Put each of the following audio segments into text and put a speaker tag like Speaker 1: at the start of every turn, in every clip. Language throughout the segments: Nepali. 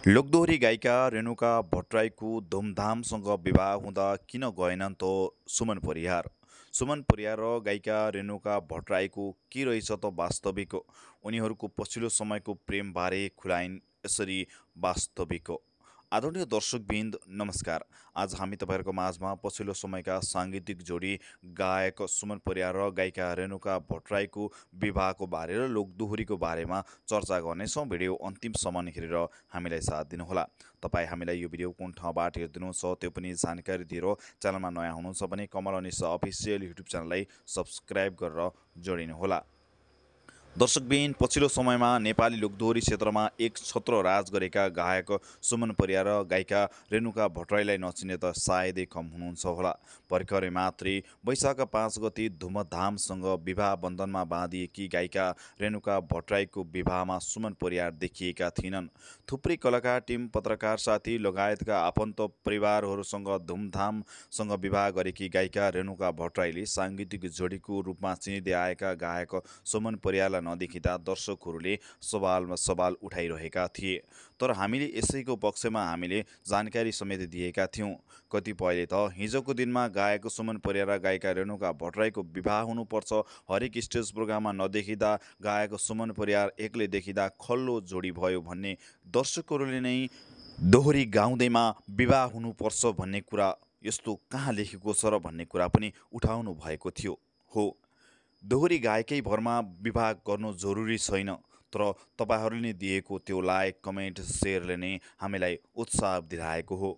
Speaker 1: लोकदोहोरी गायिका रेणुका भट्टराईको धुमधामसँग विवाह हुँदा किन गएनन् त सुमन परियार। सुमन परियार र गायिका रेणुका भट्टराईको के रहेछ त वास्तविक उनीहरूको पछिल्लो समयको प्रेमबारे खुलाइन् यसरी वास्तविक। आदरणीय दर्शकवृन्द नमस्कार। आज हामी तपाईँहरूको माझमा पछिल्लो समयका साङ्गीतिक जोडी गायक सुमन परियार र गायिका रेणुका भट्टराईको विवाहको बारे र लोकदोहोरीको बारेमा चर्चा गर्नेछौँ। भिडियो अन्तिमसम्म हेरेर हामीलाई साथ दिनुहोला। तपाईँ हामीलाई यो भिडियो कुन ठाउँबाट हेरिदिनुहुन्छ त्यो पनि जानकारी दिएर च्यानलमा नयाँ हुनुहुन्छ भने कमल अनिसा अफिसियल युट्युब च्यानललाई सब्सक्राइब गरेर जोडिनुहोला। दर्शकबिन पछिल्लो समयमा नेपाली लोकदोहोरी क्षेत्रमा एक छत्र राज गरेका गायक सुमन परियार र गायिका रेणुका भट्टराईलाई नचिने त सायदै कम हुनुहुन्छ होला। भर्खरै मात्रै वैशाख 5 गते धुमधामसँग विवाह बन्धनमा बाँधिएकी गायिका रेणुका भट्टराईको विवाहमा सुमन परियार देखिएका थिएनन्। थुप्रै कलाकार टिम पत्रकार साथी लगायतका आफन्त परिवारहरूसँग धुमधामसँग विवाह गरेकी गायिका रेणुका भट्टराईले साङ्गीतिक जोडीको रूपमा चिनिँदै आएका गायक सुमन परियारलाई नदेखिँदा दर्शकहरूले सवाल उठाइरहेका थिए। तर हामीले यसैको पक्षमा हामीले जानकारी समेत दिएका थियौँ। कतिपयले त हिजोको दिनमा गायक सुमन परियार र गायिका रेणुका भट्टराईको विवाह हुनुपर्छ, हरेक स्टेज प्रोग्राममा नदेखिँदा गायक सुमन परियार एक्लै देखिँदा खल्लो जोडी भयो भन्ने, दर्शकहरूले नै दोहोरी गाउँदैमा विवाह हुनुपर्छ भन्ने कुरा यस्तो कहाँ लेखेको छ र भन्ने कुरा पनि उठाउनु भएको थियो। हो, दोहोरी गायकै भरमा विवाह गर्नु जरुरी छैन, तर तपाईँहरूले दिएको त्यो लाइक कमेन्ट सेयरले नै हामीलाई उत्साह दिलाएको हो।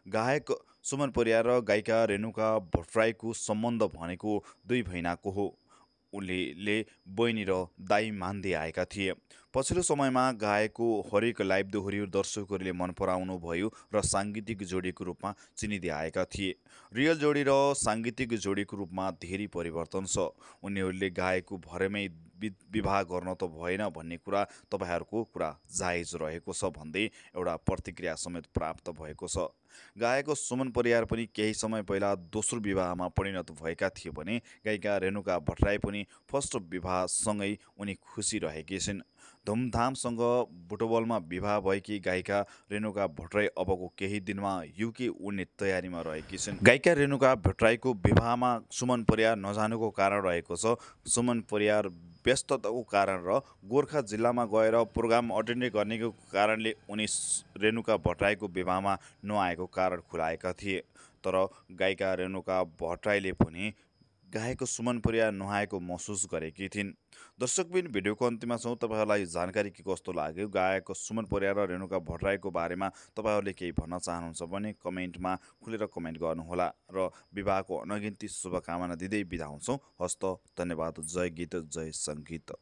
Speaker 1: गायक सुमन परियार र गायिका रेणुका भट्टराईको सम्बन्ध भनेको दुई भैनाको हो। उनले बहिनी र दाई मान्दै आएका थिए। पछिल्लो समयमा गायकको हरेक लाइभ दोहोरी दर्शकहरूले मन पराउनु भयो र साङ्गीतिक जोडीको रूपमा चिनिँदै आएका थिए। रियल जोडी र साङ्गीतिक जोडीको रूपमा धेरै परिवर्तन छ। उनीहरूले गायकको भरमै विवाह गर्न त भएन भन्ने कुरा तपाईँहरूको कुरा जायज रहेको छ भन्दै एउटा प्रतिक्रिया समेत प्राप्त भएको छ। गायक सुमन परियार पनि केही समय पहिला दोस्रो विवाहमा परिणत भएका थिए भने गायिका रेणुका भट्टराई पनि फर्स्ट विवाहसँगै उनी खुसी रहेकी छिन्। धुमधामसँग बुटबलमा विवाह भएकी गायिका रेणुका भट्टराई अबको केही दिनमा युके उड्ने तयारीमा रहेकी छिन्। गायिका रेणुका भट्टराईको विवाहमा सुमन परियार नजानुको कारण रहेको छ। सुमन परियार व्यस्तताको कारण र गोर्खा जिल्लामा गएर प्रोग्राम अटेन्ड गर्नेको कारणले उनी रेणुका भट्टराईको विवाहमा नआएको कारण खुलाएका थिए। तर गायिका रेणुका भट्टराईले पनि गायक सुमन परियार नआएको महसुस गरेकी थिइन्। दर्शकबिन भिडियोको अन्तिममा छौँ। तपाईँहरूलाई जानकारी के कस्तो लाग्यो, गायक सुमन परियार र रेणुका भट्टराईको बारेमा तपाईँहरूले केही भन्न चाहनुहुन्छ भने कमेन्टमा खुलेर कमेन्ट गर्नुहोला र विवाहको अनगिन्ती शुभकामना दिँदै बिदा हुन्छौँ। हस्त, धन्यवाद। जय गीत, जय सङ्गीत।